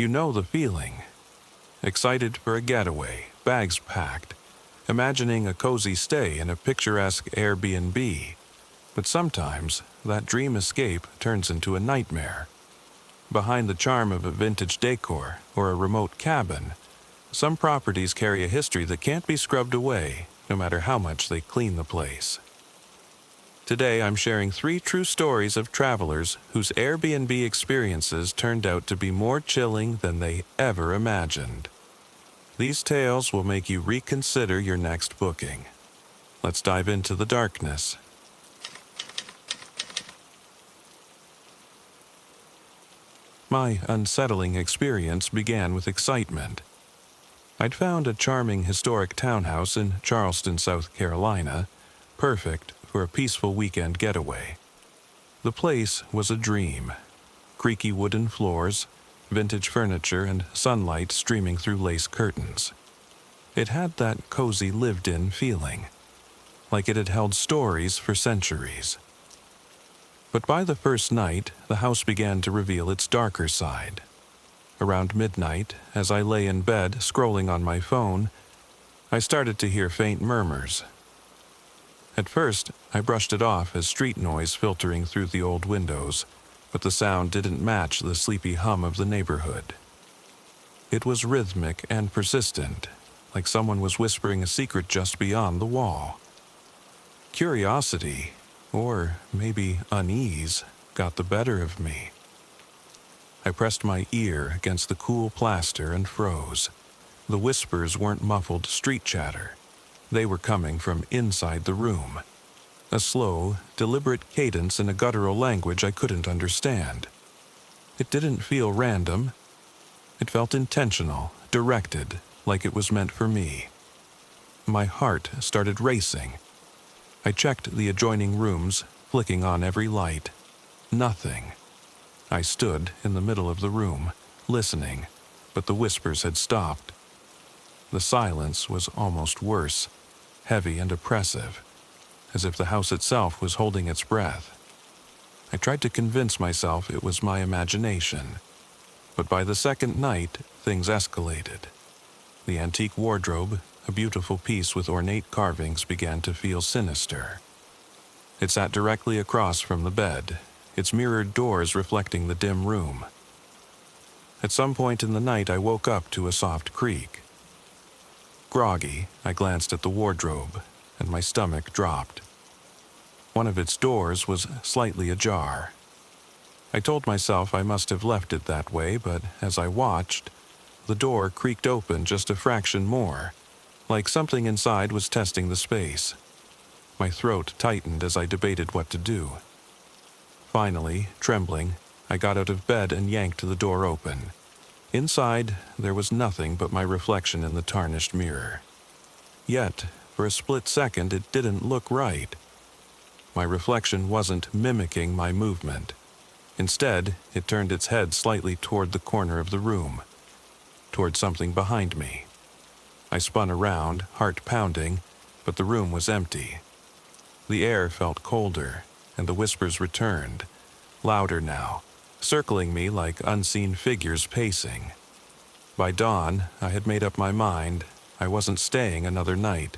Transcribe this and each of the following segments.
You know the feeling. Excited for a getaway, bags packed, imagining a cozy stay in a picturesque Airbnb. But sometimes, that dream escape turns into a nightmare. Behind the charm of a vintage decor or a remote cabin, some properties carry a history that can't be scrubbed away, no matter how much they clean the place. Today, I'm sharing 3 true stories of travelers whose Airbnb experiences turned out to be more chilling than they ever imagined. These tales will make you reconsider your next booking. Let's dive into the darkness. My unsettling experience began with excitement. I'd found a charming historic townhouse in Charleston, South Carolina, perfect for a peaceful weekend getaway. The place was a dream. Creaky wooden floors, vintage furniture, and sunlight streaming through lace curtains. It had that cozy lived-in feeling, like it had held stories for centuries. But by the first night, the house began to reveal its darker side. Around midnight, as I lay in bed scrolling on my phone, I started to hear faint murmurs. At first, I brushed it off as street noise filtering through the old windows, but the sound didn't match the sleepy hum of the neighborhood. It was rhythmic and persistent, like someone was whispering a secret just beyond the wall. Curiosity, or maybe unease, got the better of me. I pressed my ear against the cool plaster and froze. The whispers weren't muffled street chatter. They were coming from inside the room. A slow, deliberate cadence in a guttural language I couldn't understand. It didn't feel random. It felt intentional, directed, like it was meant for me. My heart started racing. I checked the adjoining rooms, flicking on every light. Nothing. I stood in the middle of the room, listening, but the whispers had stopped. The silence was almost worse, heavy and oppressive, as if the house itself was holding its breath. I tried to convince myself it was my imagination, but by the second night, things escalated. The antique wardrobe, a beautiful piece with ornate carvings, began to feel sinister. It sat directly across from the bed, its mirrored doors reflecting the dim room. At some point in the night, I woke up to a soft creak. Groggy, I glanced at the wardrobe, and my stomach dropped. One of its doors was slightly ajar. I told myself I must have left it that way, but as I watched, the door creaked open just a fraction more, like something inside was testing the space. My throat tightened as I debated what to do. Finally, trembling, I got out of bed and yanked the door open. Inside, there was nothing but my reflection in the tarnished mirror. Yet, for a split second, it didn't look right. My reflection wasn't mimicking my movement. Instead, it turned its head slightly toward the corner of the room, toward something behind me. I spun around, heart pounding, but the room was empty. The air felt colder, and the whispers returned, louder now, circling me like unseen figures pacing. By dawn, I had made up my mind. I wasn't staying another night.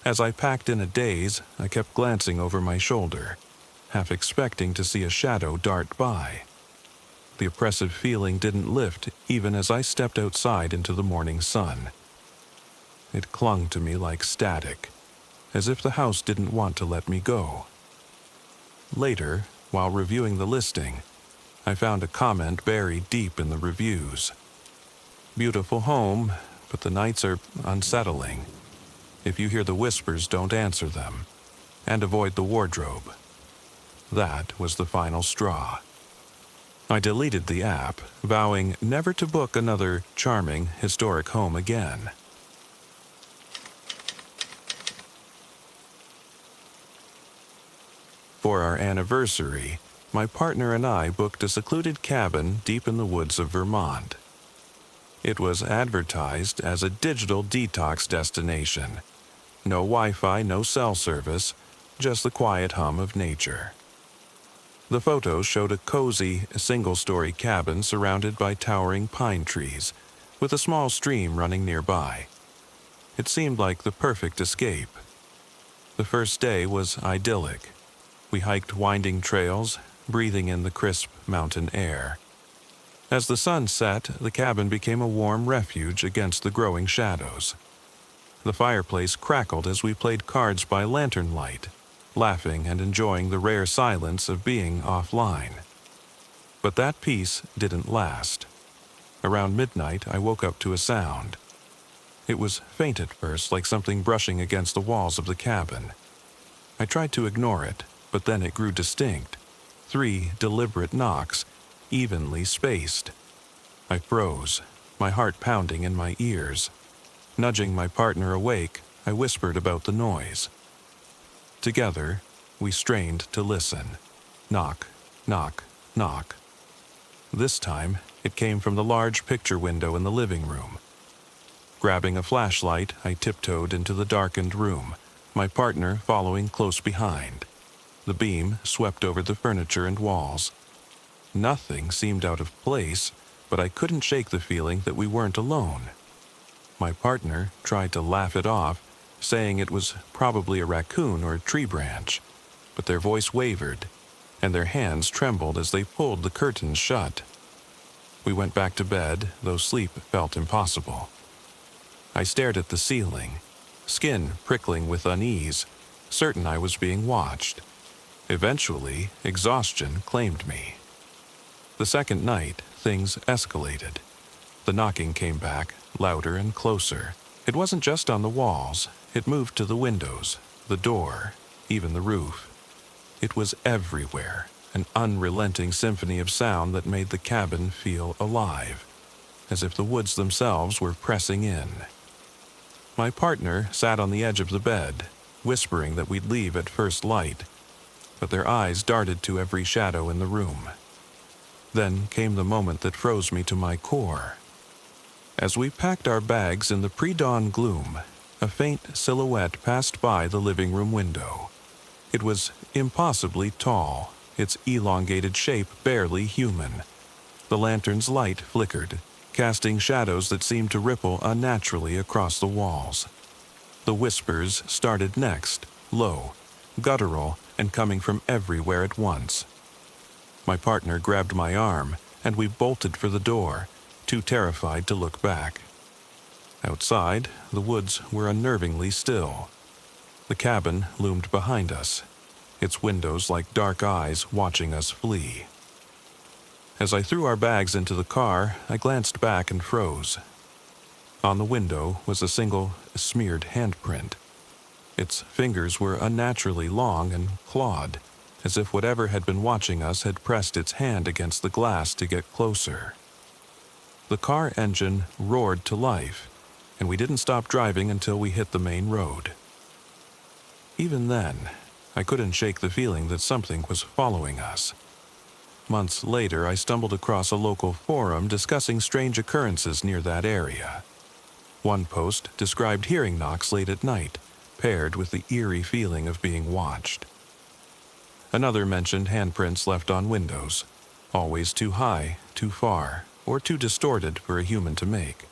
As I packed in a daze, I kept glancing over my shoulder, half expecting to see a shadow dart by. The oppressive feeling didn't lift even as I stepped outside into the morning sun. It clung to me like static, as if the house didn't want to let me go. Later, while reviewing the listing, I found a comment buried deep in the reviews. Beautiful home, but the nights are unsettling. If you hear the whispers, don't answer them, and avoid the wardrobe. That was the final straw. I deleted the app, vowing never to book another charming, historic home again. For our anniversary, my partner and I booked a secluded cabin deep in the woods of Vermont. It was advertised as a digital detox destination. No Wi-Fi, no cell service, just the quiet hum of nature. The photo showed a cozy, single-story cabin surrounded by towering pine trees, with a small stream running nearby. It seemed like the perfect escape. The first day was idyllic. We hiked winding trails, breathing in the crisp mountain air. As the sun set, the cabin became a warm refuge against the growing shadows. The fireplace crackled as we played cards by lantern light, laughing and enjoying the rare silence of being offline. But that peace didn't last. Around midnight, I woke up to a sound. It was faint at first, like something brushing against the walls of the cabin. I tried to ignore it, but then it grew distinct. 3 deliberate knocks, evenly spaced. I froze, my heart pounding in my ears. Nudging my partner awake, I whispered about the noise. Together, we strained to listen. Knock, knock, knock. This time, it came from the large picture window in the living room. Grabbing a flashlight, I tiptoed into the darkened room, my partner following close behind. The beam swept over the furniture and walls. Nothing seemed out of place, but I couldn't shake the feeling that we weren't alone. My partner tried to laugh it off, saying it was probably a raccoon or a tree branch, but their voice wavered, and their hands trembled as they pulled the curtains shut. We went back to bed, though sleep felt impossible. I stared at the ceiling, skin prickling with unease, certain I was being watched. Eventually, exhaustion claimed me. The second night, things escalated. The knocking came back, louder and closer. It wasn't just on the walls. It moved to the windows, the door, even the roof. It was everywhere, an unrelenting symphony of sound that made the cabin feel alive, as if the woods themselves were pressing in. My partner sat on the edge of the bed, whispering that we'd leave at first light, but their eyes darted to every shadow in the room. Then came the moment that froze me to my core. As we packed our bags in the pre-dawn gloom, a faint silhouette passed by the living room window. It was impossibly tall, its elongated shape barely human. The lantern's light flickered, casting shadows that seemed to ripple unnaturally across the walls. The whispers started next, low, guttural, and coming from everywhere at once. My partner grabbed my arm, and we bolted for the door, too terrified to look back. Outside, the woods were unnervingly still. The cabin loomed behind us, its windows like dark eyes watching us flee. As I threw our bags into the car, I glanced back and froze. On the window was a single, smeared handprint. Its fingers were unnaturally long and clawed, as if whatever had been watching us had pressed its hand against the glass to get closer. The car engine roared to life, and we didn't stop driving until we hit the main road. Even then, I couldn't shake the feeling that something was following us. Months later, I stumbled across a local forum discussing strange occurrences near that area. One post described hearing knocks late at night, paired with the eerie feeling of being watched. Another mentioned handprints left on windows, always too high, too far, or too distorted for a human to make.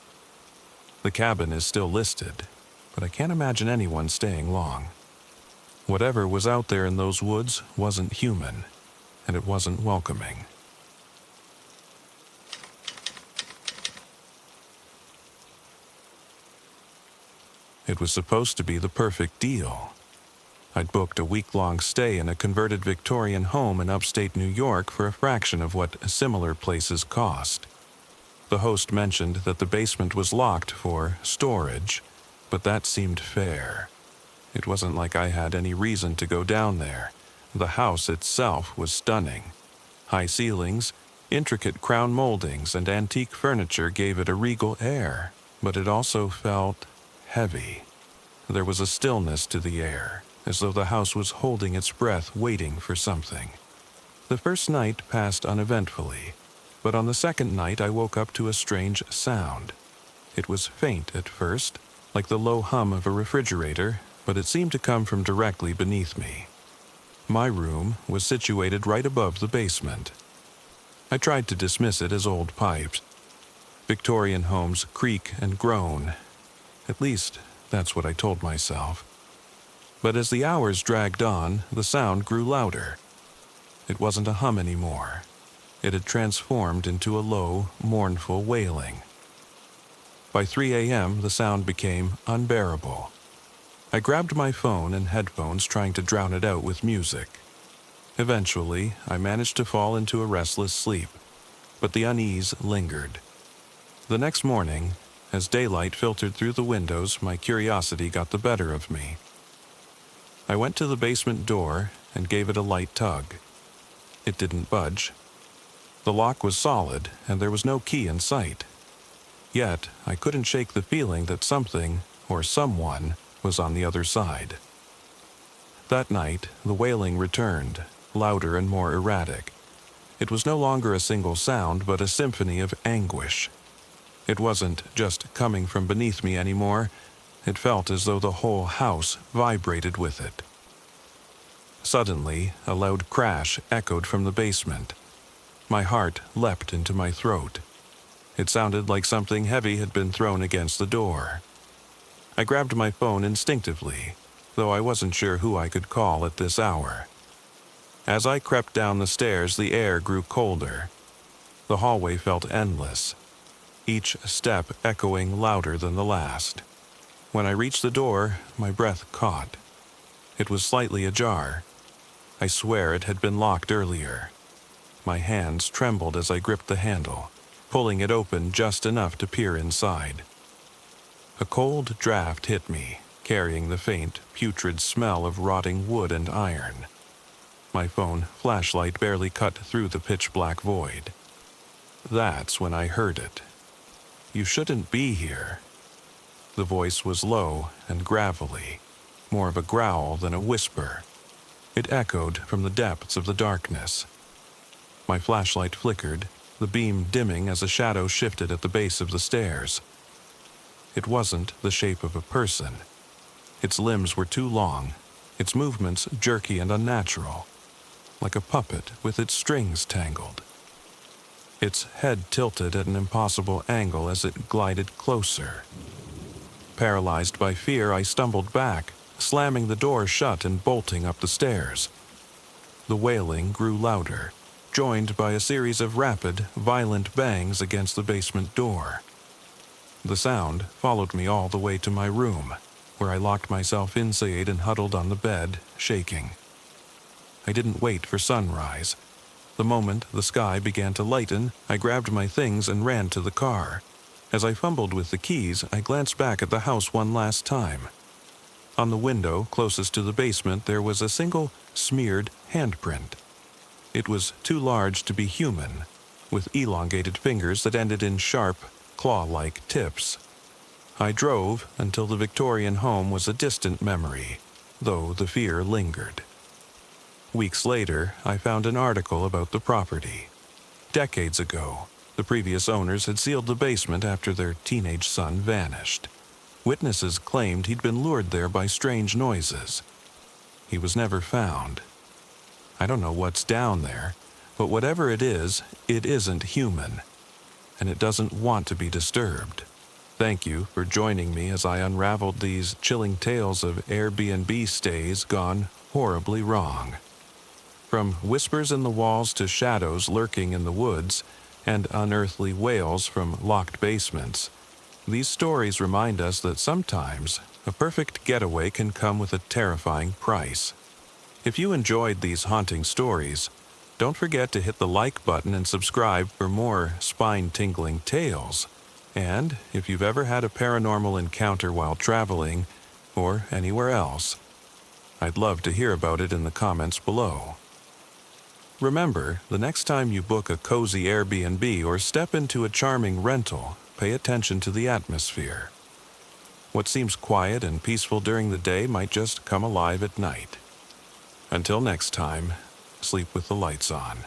The cabin is still listed, but I can't imagine anyone staying long. Whatever was out there in those woods wasn't human, and it wasn't welcoming. It was supposed to be the perfect deal. I'd booked a week-long stay in a converted Victorian home in upstate New York for a fraction of what similar places cost. The host mentioned that the basement was locked for storage, but that seemed fair. It wasn't like I had any reason to go down there. The house itself was stunning. High ceilings, intricate crown moldings, and antique furniture gave it a regal air, but it also felt heavy. There was a stillness to the air, as though the house was holding its breath, waiting for something. The first night passed uneventfully, but on the second night I woke up to a strange sound. It was faint at first, like the low hum of a refrigerator, but it seemed to come from directly beneath me. My room was situated right above the basement. I tried to dismiss it as old pipes. Victorian homes creak and groan. At least, that's what I told myself. But as the hours dragged on, the sound grew louder. It wasn't a hum anymore. It had transformed into a low, mournful wailing. By 3 a.m., the sound became unbearable. I grabbed my phone and headphones, trying to drown it out with music. Eventually, I managed to fall into a restless sleep, but the unease lingered. The next morning, as daylight filtered through the windows, my curiosity got the better of me. I went to the basement door and gave it a light tug. It didn't budge. The lock was solid, and there was no key in sight. Yet, I couldn't shake the feeling that something, or someone, was on the other side. That night, the wailing returned, louder and more erratic. It was no longer a single sound, but a symphony of anguish. It wasn't just coming from beneath me anymore. It felt as though the whole house vibrated with it. Suddenly, a loud crash echoed from the basement. My heart leapt into my throat. It sounded like something heavy had been thrown against the door. I grabbed my phone instinctively, though I wasn't sure who I could call at this hour. As I crept down the stairs, the air grew colder. The hallway felt endless, each step echoing louder than the last. When I reached the door, my breath caught. It was slightly ajar. I swear it had been locked earlier. My hands trembled as I gripped the handle, pulling it open just enough to peer inside. A cold draft hit me, carrying the faint, putrid smell of rotting wood and iron. My phone flashlight barely cut through the pitch-black void. That's when I heard it. "You shouldn't be here." The voice was low and gravelly, more of a growl than a whisper. It echoed from the depths of the darkness. My flashlight flickered, the beam dimming as a shadow shifted at the base of the stairs. It wasn't the shape of a person. Its limbs were too long, its movements jerky and unnatural, like a puppet with its strings tangled. Its head tilted at an impossible angle as it glided closer. Paralyzed by fear, I stumbled back, slamming the door shut and bolting up the stairs. The wailing grew louder, joined by a series of rapid, violent bangs against the basement door. The sound followed me all the way to my room, where I locked myself inside and huddled on the bed, shaking. I didn't wait for sunrise. The moment the sky began to lighten, I grabbed my things and ran to the car. As I fumbled with the keys, I glanced back at the house one last time. On the window closest to the basement, there was a single, smeared handprint. It was too large to be human, with elongated fingers that ended in sharp, claw-like tips. I drove until the Victorian home was a distant memory, though the fear lingered. Weeks later, I found an article about the property. Decades ago, the previous owners had sealed the basement after their teenage son vanished. Witnesses claimed he'd been lured there by strange noises. He was never found. I don't know what's down there, but whatever it isn't human, and it doesn't want to be disturbed. Thank you for joining me as I unraveled these chilling tales of Airbnb stays gone horribly wrong. From whispers in the walls to shadows lurking in the woods and unearthly wails from locked basements, these stories remind us that sometimes a perfect getaway can come with a terrifying price. If you enjoyed these haunting stories, don't forget to hit the like button and subscribe for more spine-tingling tales. And if you've ever had a paranormal encounter while traveling, or anywhere else, I'd love to hear about it in the comments below. Remember, the next time you book a cozy Airbnb or step into a charming rental, pay attention to the atmosphere. What seems quiet and peaceful during the day might just come alive at night. Until next time, sleep with the lights on.